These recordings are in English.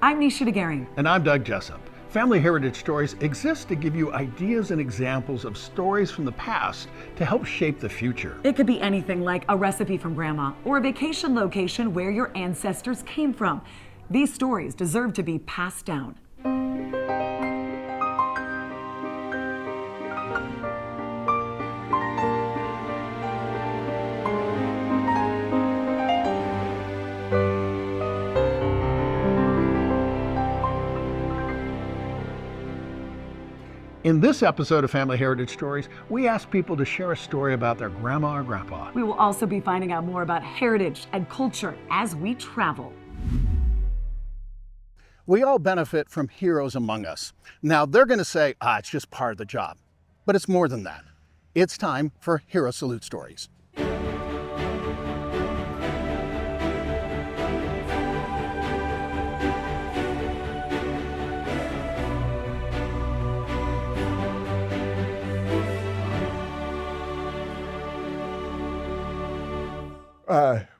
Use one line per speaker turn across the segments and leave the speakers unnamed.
I'm Nisha DeGaring.
And I'm Doug Jessop. Family Heritage Stories exist to give you ideas and examples of stories from the past to help shape the future.
It could be anything like a recipe from Grandma or a vacation location where your ancestors came from. These stories deserve to be passed down.
In this episode of Family Heritage Stories, we ask people to share a story about their grandma or grandpa.
We will also be finding out more about heritage and culture as we travel.
We all benefit from heroes among us. Now, they're going to say, it's just part of the job. But it's more than that. It's time for Hero Salute Stories.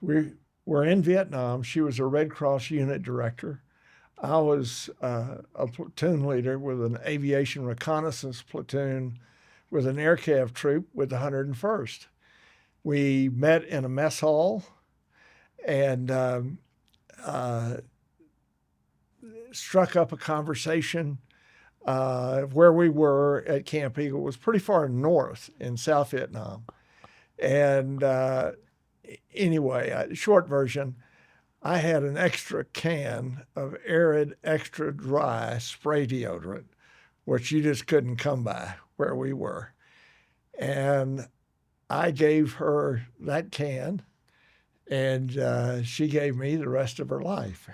We were in Vietnam. She was a Red Cross unit director. I was a platoon leader with an aviation reconnaissance platoon with an aircraft troop with the 101st. We met in a mess hall and struck up a conversation where we were at Camp Eagle. It was pretty far north in South Vietnam. And anyway, short version, I had an extra can of Arid Extra Dry spray deodorant, which you just couldn't come by where we were. And I gave her that can, and she gave me the rest of her life.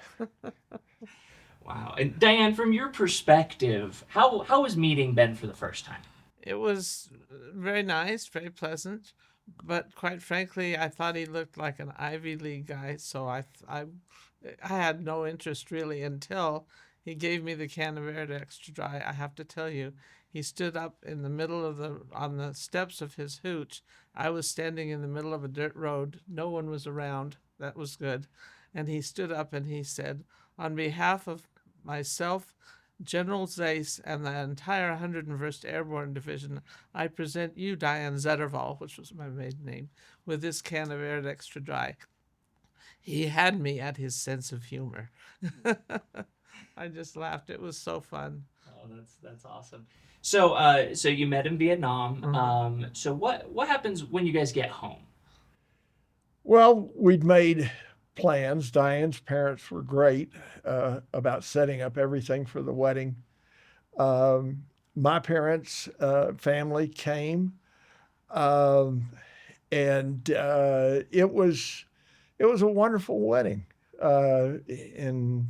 Wow. And Diane, from your perspective, how was meeting Ben for the first time?
It was very nice, very pleasant. But quite frankly, I thought he looked like an Ivy League guy, so I had no interest really until he gave me the can of Air Extra Dry. I have to tell you, he stood up in the middle of on the steps of his hooch. I was standing in the middle of a dirt road. No one was around. That was good. And he stood up and he said, on behalf of myself, General Zeiss, and the entire 101st Airborne Division, I present you, Diane Zetterval, which was my maiden name, with this can of Air Extra Dry. He had me at his sense of humor. I just laughed. It was so fun.
Oh, that's awesome. So, so you met in Vietnam.
Mm-hmm.
So what happens when you guys get home?
Well, we'd made plans. Diane's parents were great about setting up everything for the wedding. My parents' family came, and it was a wonderful wedding. And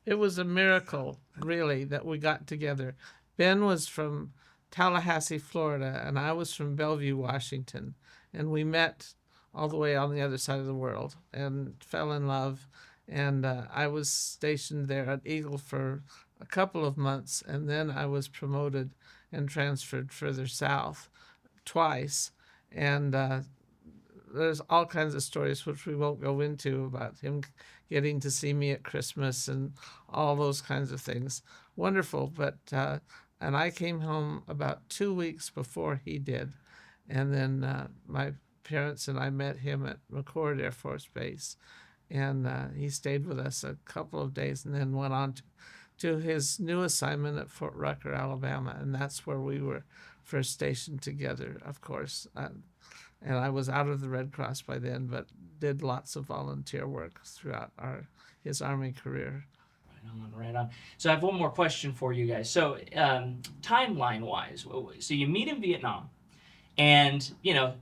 it was a miracle, really, that we got together. Ben was from Tallahassee, Florida, and I was from Bellevue, Washington, and we met all the way on the other side of the world and fell in love. And I was stationed there at Eagle for a couple of months, and then I was promoted and transferred further south twice. And there's all kinds of stories which we won't go into about him getting to see me at Christmas and all those kinds of things. Wonderful. But and I came home about 2 weeks before he did. And then my parents and I met him at McChord Air Force Base, and he stayed with us a couple of days and then went on to his new assignment at Fort Rucker, Alabama, and that's where we were first stationed together, of course. And I was out of the Red Cross by then, but did lots of volunteer work throughout his Army career.
Right on. So I have one more question for you guys. So timeline-wise, so you meet in Vietnam, and,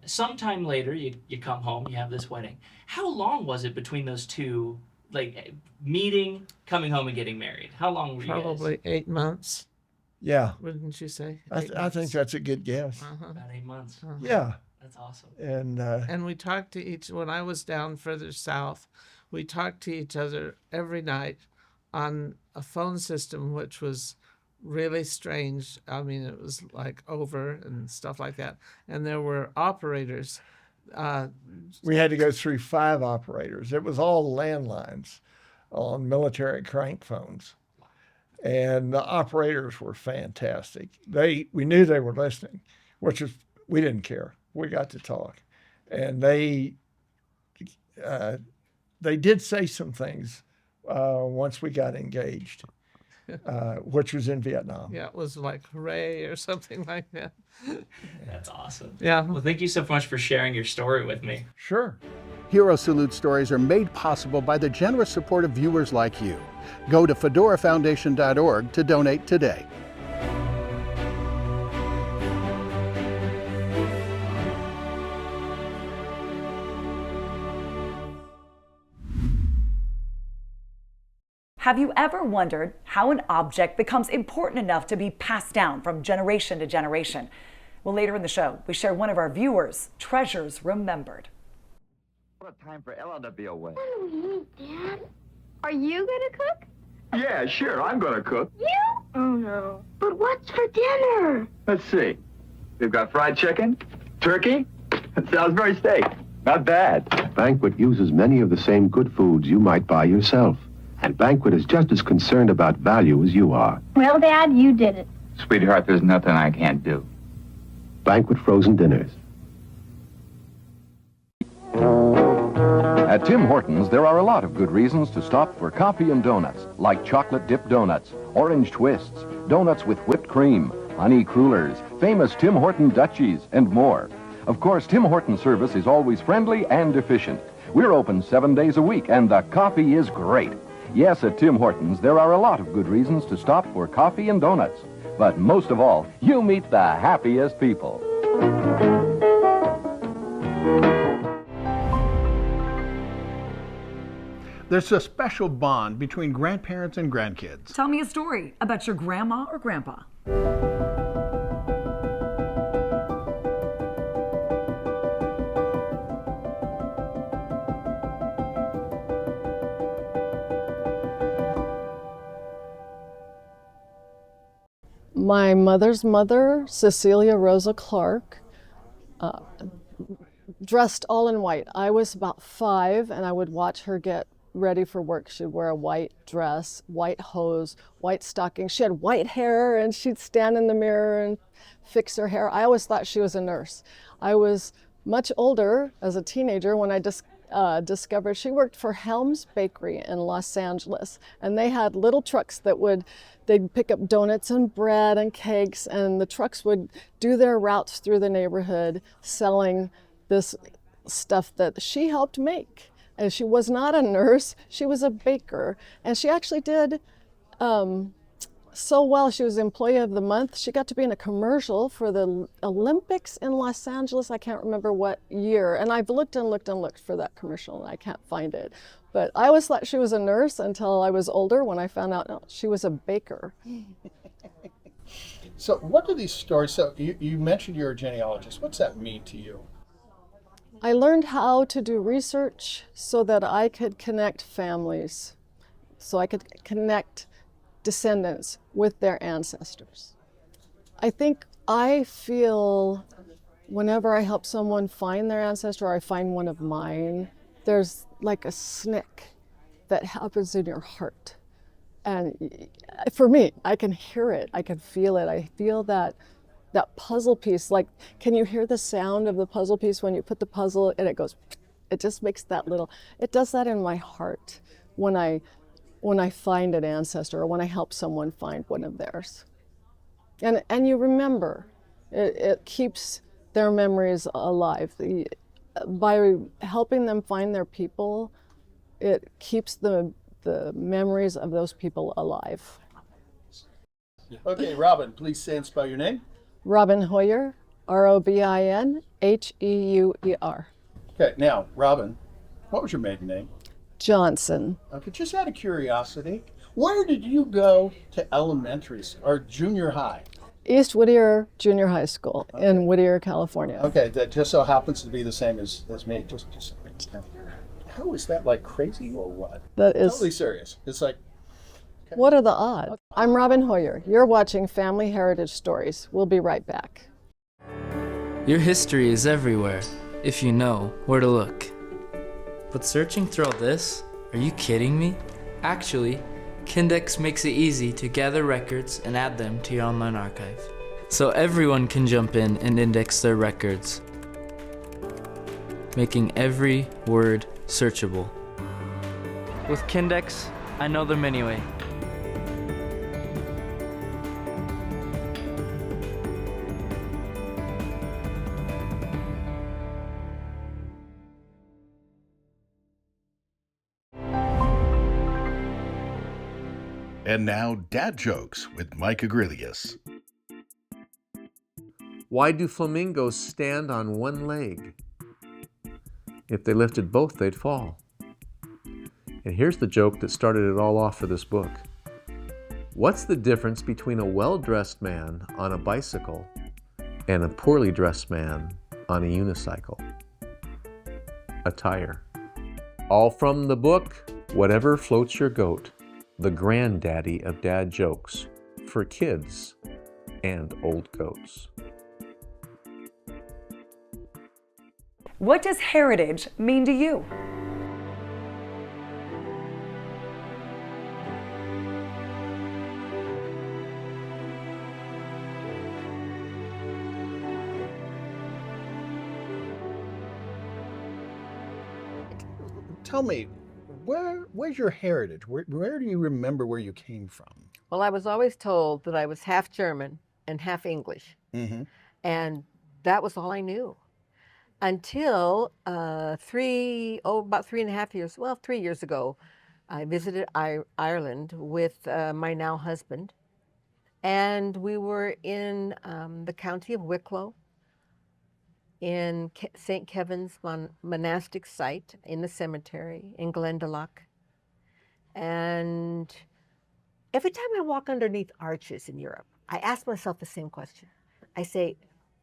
sometime later, you come home, you have this wedding. How long was it between those two, like, meeting, coming home, and getting married? How long were you guys?
Probably 8 months.
Yeah.
Wouldn't you say?
I think that's a good guess.
About 8 months.
Yeah.
That's awesome.
And
we talked to when I was down further south, we talked to each other every night on a phone system, which was really strange. I mean, it was like over and stuff like that. And there were operators.
We had to go through 5 operators. It was all landlines. on military crank phones. And the operators were fantastic. We knew they were listening, which is, we didn't care. We got to talk. And they did say some things once we got engaged, which was in Vietnam.
Yeah, it was like hooray or something like that.
That's awesome.
Yeah.
Well, thank you so much for sharing your story with me.
Sure.
Hero Salute stories are made possible by the generous support of viewers like you. Go to fedorafoundation.org to donate today.
Have you ever wondered how an object becomes important enough to be passed down from generation to generation? Well, later in the show, we share one of our viewers' treasures remembered.
What a time for Ella to be away.
What do we eat, Dad? Are you gonna cook?
Yeah, sure, I'm gonna cook.
You? Oh, no. But what's for dinner?
Let's see. We've got fried chicken, turkey, and Salisbury steak. Not bad.
Banquet uses many of the same good foods you might buy yourself. And Banquet is just as concerned about value as you are.
Well, Dad, you did it.
Sweetheart, there's nothing I can't do.
Banquet frozen dinners.
At Tim Hortons, there are a lot of good reasons to stop for coffee and donuts, like chocolate-dipped donuts, orange twists, donuts with whipped cream, honey crullers, famous Tim Horton Dutchies, and more. Of course, Tim Hortons service is always friendly and efficient. We're open 7 days a week, and the coffee is great. Yes, at Tim Hortons, there are a lot of good reasons to stop for coffee and donuts. But most of all, you meet the happiest people.
There's a special bond between grandparents and grandkids.
Tell me a story about your grandma or grandpa.
My mother's mother, Cecilia Rosa Clark, dressed all in white. I was about 5 and I would watch her get ready for work. She'd wear a white dress, white hose, white stockings. She had white hair and she'd stand in the mirror and fix her hair. I always thought she was a nurse. I was much older as a teenager when I discovered she worked for Helms Bakery in Los Angeles, and they had little trucks they'd pick up donuts and bread and cakes, and the trucks would do their routes through the neighborhood selling this stuff that she helped make. And she was not a nurse, she was a baker, and she actually did so well. She was Employee of the Month. She got to be in a commercial for the Olympics in Los Angeles. I can't remember what year. And I've looked and looked and looked for that commercial and I can't find it. But I always thought she was a nurse until I was older when I found out no, she was a baker.
So what do these stories, so you mentioned you're a genealogist. What's that mean to you?
I learned how to do research so that I could connect families, so I could connect descendants with their ancestors. I think I feel whenever I help someone find their ancestor or I find one of mine, there's like a snick that happens in your heart. And for me, I can hear it, I can feel it. I feel that puzzle piece, like, can you hear the sound of the puzzle piece when you put the puzzle and it goes, it just makes that little, it does that in my heart when I find an ancestor or when I help someone find one of theirs. And you remember, it keeps their memories alive. By helping them find their people, it keeps the memories of those people alive.
Okay, Robin, please say and spell your name.
Robin Hoyer, Robinheuer.
Okay, now, Robin, what was your maiden name?
Johnson.
Okay, just out of curiosity, where did you go to elementary or junior high?
East Whittier Junior High School in Whittier, California.
Okay, that just so happens to be the same as me. Just how is that, like crazy or what?
That is
totally serious. It's like, okay.
What are the odds? I'm Robin Hoyer. You're watching Family Heritage Stories. We'll be right back.
Your history is everywhere, if you know where to look. But searching through all this? Are you kidding me? Actually, Kindex makes it easy to gather records and add them to your online archive, so everyone can jump in and index their records, making every word searchable. With Kindex, I know them anyway.
And now, Dad Jokes with Mike Agrilius.
Why do flamingos stand on one leg? If they lifted both, they'd fall. And here's the joke that started it all off for this book. What's the difference between a well-dressed man on a bicycle and a poorly dressed man on a unicycle? A tire. All from the book, Whatever Floats Your Goat, the granddaddy of dad jokes for kids and old goats.
What does heritage mean to you?
Tell me, where's your heritage? Where do you remember where you came from?
Well, I was always told that I was half German and half English.
Mm-hmm.
And that was all I knew. Until about 3.5 years, well, 3 years ago, I visited Ireland with my now husband. And we were in the county of Wicklow, in St. Kevin's monastic site in the cemetery in Glendalough. And every time I walk underneath arches in Europe, I ask myself the same question. I say,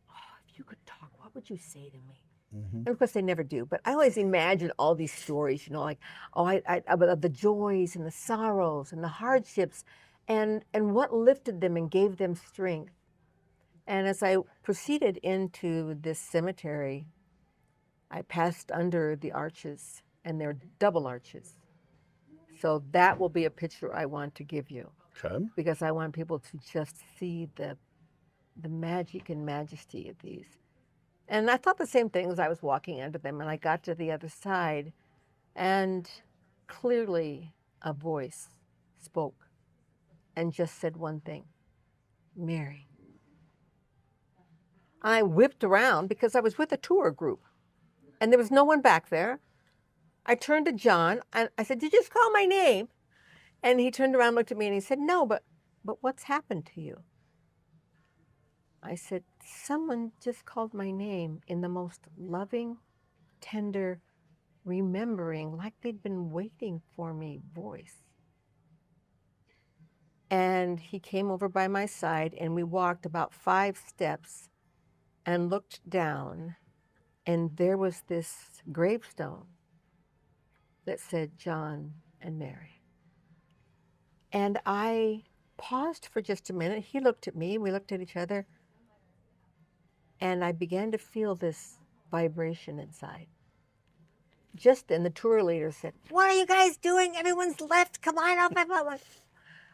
oh, if you could talk, what would you say to me? Mm-hmm. And of course, they never do. But I always imagine all these stories, you know, like, of the joys and the sorrows and the hardships and what lifted them and gave them strength. And as I proceeded into this cemetery, I passed under the arches, and they're double arches. So that will be a picture I want to give you.
Okay.
Because I want people to just see the magic and majesty of these. And I thought the same thing as I was walking under them, and I got to the other side, and clearly a voice spoke and just said one thing, Mary. I whipped around because I was with a tour group and there was no one back there. I turned to John and I said, did you just call my name? And he turned around, looked at me and he said, no, but what's happened to you? I said, someone just called my name in the most loving, tender, remembering, like they'd been waiting for me voice. And he came over by my side and we walked about 5 steps and looked down, and there was this gravestone that said John and Mary. And I paused for just a minute. He looked at me, we looked at each other, and I began to feel this vibration inside. Just then the tour leader said, what are you guys doing? Everyone's left, come on up.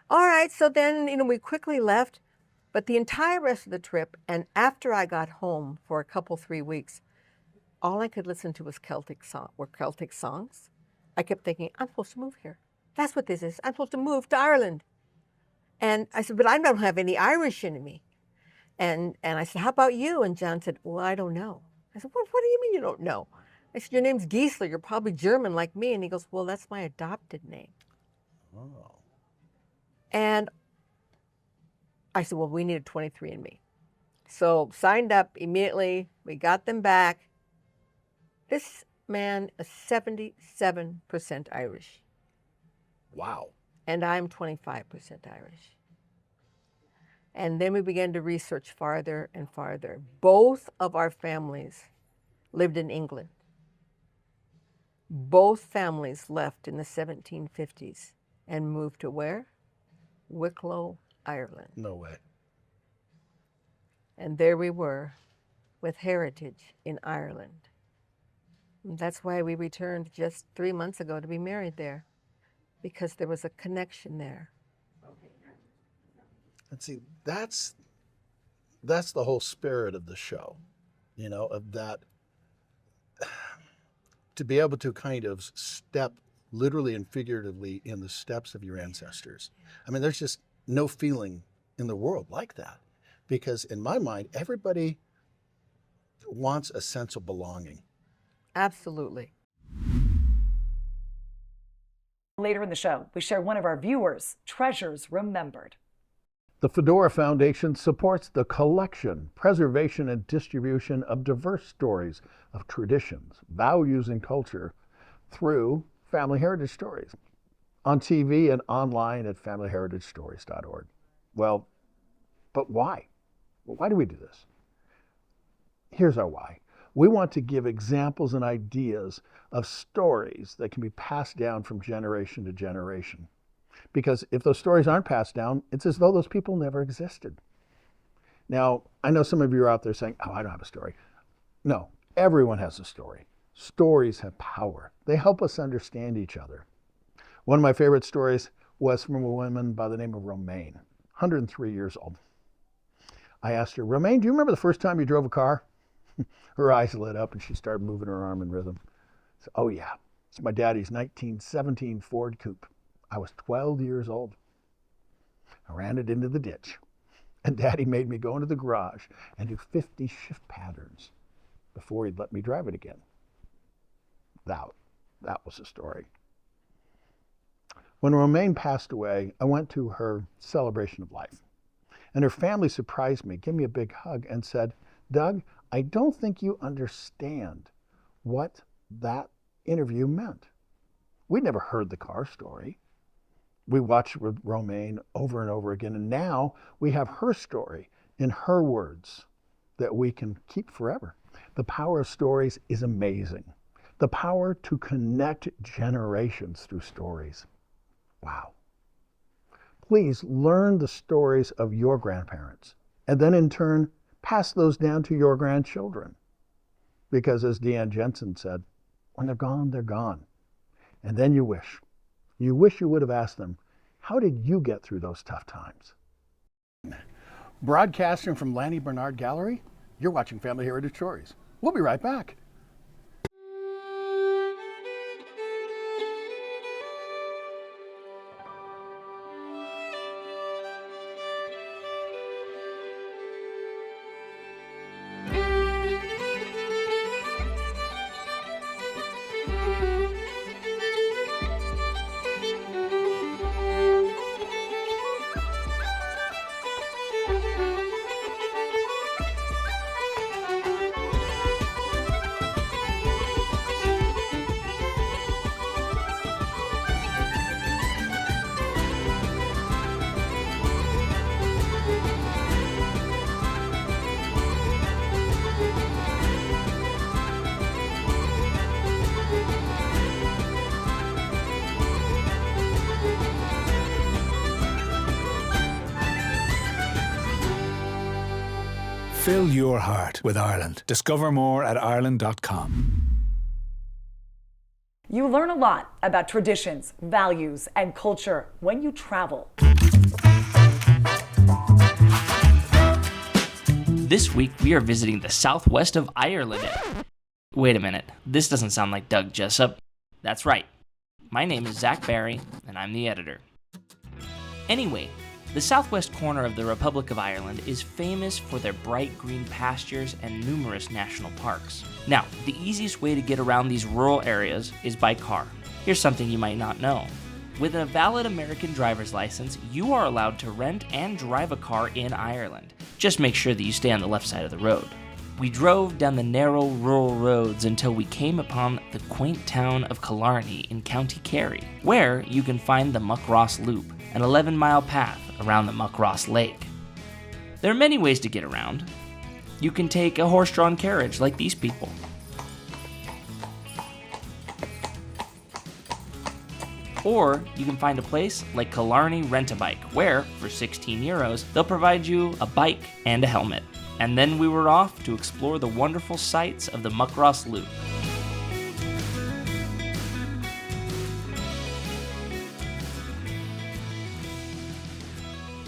All right, so then we quickly left. But the entire rest of the trip, and after I got home for a couple, 3 weeks, all I could listen to was Celtic songs. I kept thinking, I'm supposed to move here. That's what this is. I'm supposed to move to Ireland. And I said, but I don't have any Irish in me. And I said, how about you? And John said, well, I don't know. I said, what do you mean you don't know? I said, your name's Giesler. You're probably German like me. And he goes, well, that's my adopted name.
Oh.
And I said, well, we need a 23andMe. So signed up immediately. We got them back. This man is 77% Irish.
Wow.
And I'm 25% Irish. And then we began to research farther and farther. Both of our families lived in England. Both families left in the 1750s and moved to where? Wicklow, Ireland.
No way.
And there we were with heritage in Ireland. And that's why we returned just 3 months ago to be married there. because there was a connection there.
And see, that's the whole spirit of the show, you know, of that, to be able to kind of step literally and figuratively in the steps of your ancestors. I mean, there's just no feeling in the world like that, because in my mind, everybody wants a sense of belonging.
Absolutely.
Later in the show, we share one of our viewers' treasures remembered.
The Fedora Foundation supports the collection, preservation, and distribution of diverse stories of traditions, values, and culture through Family Heritage Stories on TV and online at familyheritagestories.org. Well, but why? Why do we do this? Here's our why. We want to give examples and ideas of stories that can be passed down from generation to generation. Because if those stories aren't passed down, it's as though those people never existed. Now, I know some of you are out there saying, oh, I don't have a story. No, everyone has a story. Stories have power. They help us understand each other. One of my favorite stories was from a woman by the name of Romaine, 103 years old. I asked her, Romaine, do you remember the first time you drove a car? Her eyes lit up and she started moving her arm in rhythm. So, oh yeah, it's my daddy's 1917 Ford Coupe. I was 12 years old. I ran it into the ditch, and Daddy made me go into the garage and do 50 shift patterns before he'd let me drive it again. That was the story. When Romaine passed away, I went to her celebration of life, and her family surprised me, gave me a big hug, and said, Doug, I don't think you understand what that interview meant. We'd never heard the car story. We watched with Romaine over and over again, and now we have her story in her words that we can keep forever. The power of stories is amazing. The power to connect generations through stories. Wow. Please learn the stories of your grandparents, and then in turn, pass those down to your grandchildren. Because as Deanne Jensen said, when they're gone, they're gone. And then you wish you would have asked them, how did you get through those tough times? Broadcasting from Lanny Bernard Gallery, you're watching Family Heritage Stories. We'll be right back.
Fill your heart with Ireland. Discover more at ireland.com.
You learn a lot about traditions, values, and culture when you travel.
This week, we are visiting the southwest of Ireland. Wait a minute, this doesn't sound like Doug Jessop. That's right. My name is Zach Barry, and I'm the editor. Anyway, the southwest corner of the Republic of Ireland is famous for their bright green pastures and numerous national parks. Now, the easiest way to get around these rural areas is by car. Here's something you might not know. With a valid American driver's license, you are allowed to rent and drive a car in Ireland. Just make sure that you stay on the left side of the road. We drove down the narrow rural roads until we came upon the quaint town of Killarney in County Kerry, where you can find the Muckross Loop, an 11-mile path around the Muckross Lake. There are many ways to get around. You can take a horse-drawn carriage like these people. Or you can find a place like Killarney Rent-A-Bike, where, for €16, they'll provide you a bike and a helmet. And then we were off to explore the wonderful sights of the Muckross Loop.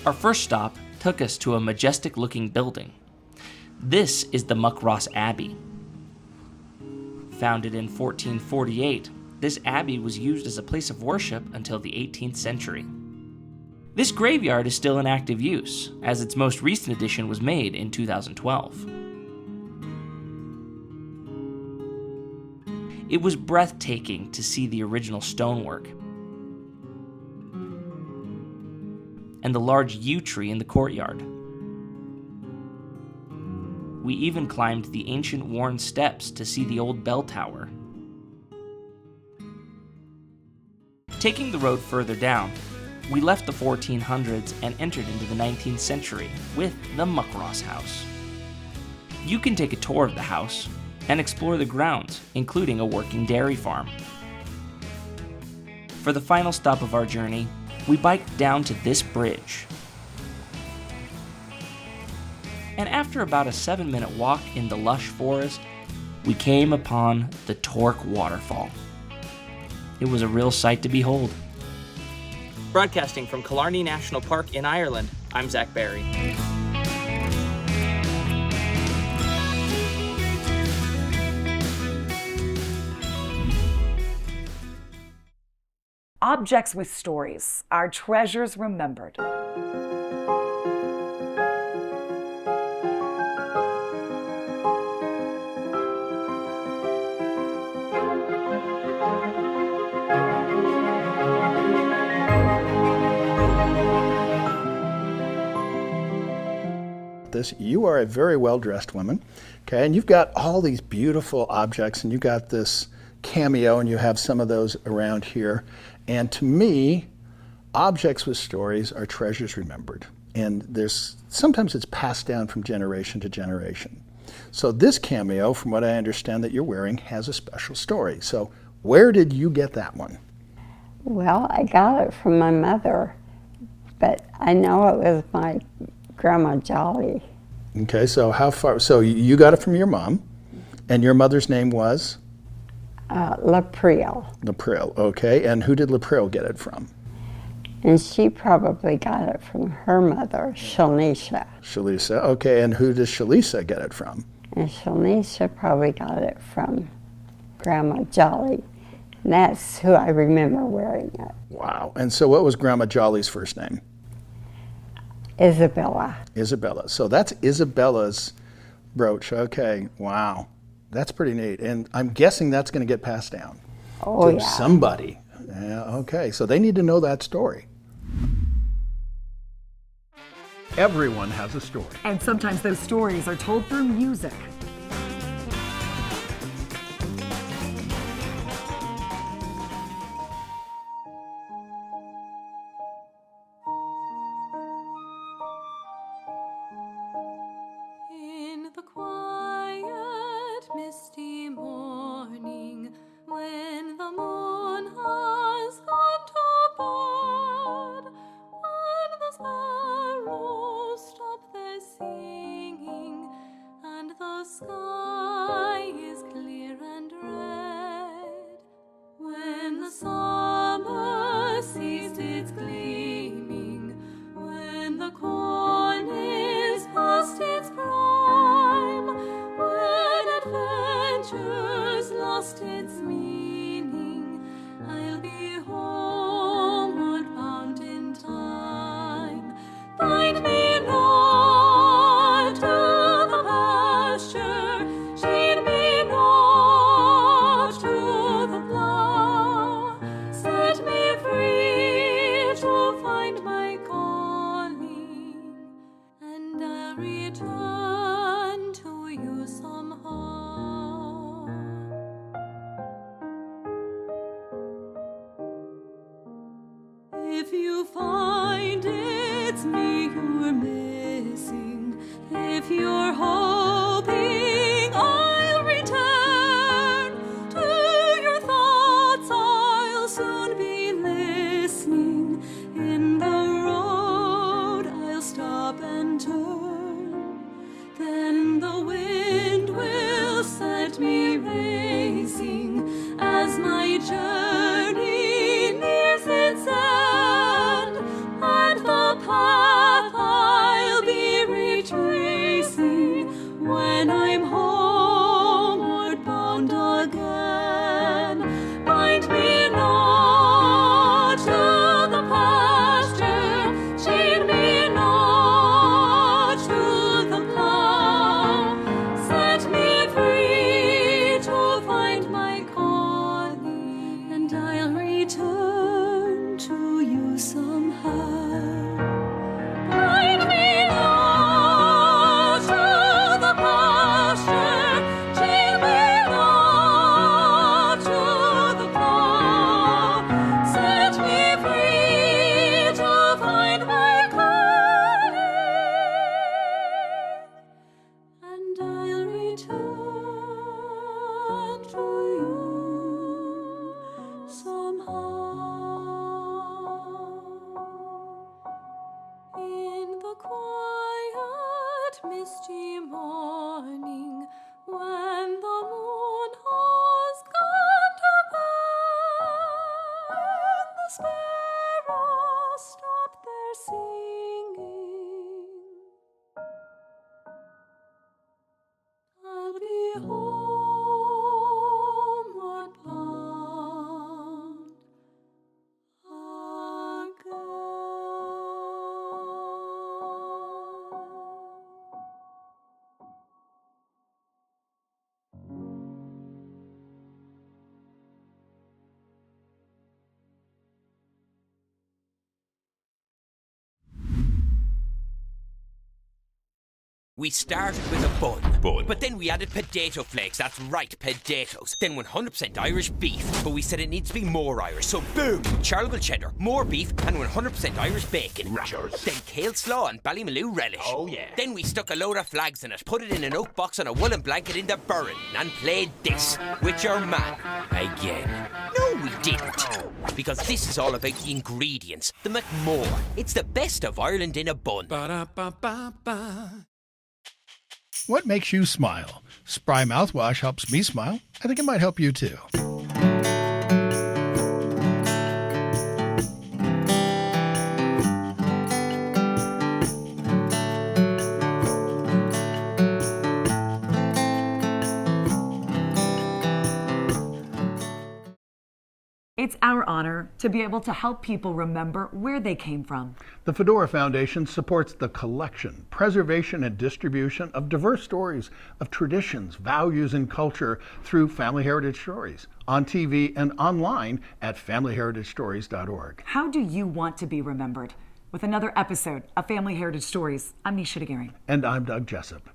Our first stop took us to a majestic-looking building. This is the Muckross Abbey. Founded in 1448, this abbey was used as a place of worship until the 18th century. This graveyard is still in active use, as its most recent addition was made in 2012. It was breathtaking to see the original stonework and the large yew tree in the courtyard. We even climbed the ancient worn steps to see the old bell tower. Taking the road further down, we left the 1400s and entered into the 19th century with the Muckross House. You can take a tour of the house and explore the grounds, including a working dairy farm. For the final stop of our journey, we biked down to this bridge. And after about a 7-minute walk in the lush forest, we came upon the Torque Waterfall. It was a real sight to behold. Broadcasting from Killarney National Park in Ireland, I'm Zach Barry.
Objects with stories, our treasures remembered.
You are a very well-dressed woman, okay, and you've got all these beautiful objects, and you got this cameo, and you have some of those around here. And to me, objects with stories are treasures remembered, and sometimes it's passed down from generation to generation. So this cameo, from what I understand that you're wearing, has a special story. So where did you get that one?
Well, I got it from my mother, but I know it was my Grandma Jolly.
Okay, so how far? So you got it from your mom, and your mother's name was?
Laprille.
Laprille, okay. And who did Laprille get it from?
And she probably got it from her mother, Shalisa.
Shalisa, okay. And who does Shalisa get it from?
And Shalisa probably got it from Grandma Jolly. And that's who I remember wearing it.
Wow. And so what was Grandma Jolly's first name?
Isabella.
Isabella. So that's Isabella's brooch. Okay. Wow. That's pretty neat. And I'm guessing that's going to get passed down to somebody. Yeah, okay. So they need to know that story. Everyone has a story.
And sometimes those stories are told through music.
If you find it's me you're missing, if you're hoping I'll return to your thoughts, I'll soon be listening. In the road I'll stop and turn, then the wind will set me racing as my journey nears its end. And the path sparrows stop their singing. I'll be homeward bound
We started with a bun, but then we added potato flakes, that's right, potatoes. Then 100% Irish beef, but we said it needs to be more Irish, so boom, charleville cheddar, more beef, and 100% Irish bacon. Rashers. Then kale slaw and Ballymaloo relish. Oh yeah. Then we stuck a load of flags in it, put it in an oak box on a woolen blanket in the burren, and played this with your man again. No, we didn't. Because this is all about the ingredients, the McMore. It's the best of Ireland in a bun. Ba-da-ba-ba-ba.
What makes you smile? Spry mouthwash helps me smile. I think it might help you too.
It's our honor to be able to help people remember where they came from.
The Fedora Foundation supports the collection, preservation, and distribution of diverse stories of traditions, values, and culture through Family Heritage Stories, on TV and online at familyheritagestories.org.
How do you want to be remembered? With another episode of Family Heritage Stories, I'm Nisha DeGaring.
And I'm Doug Jessop.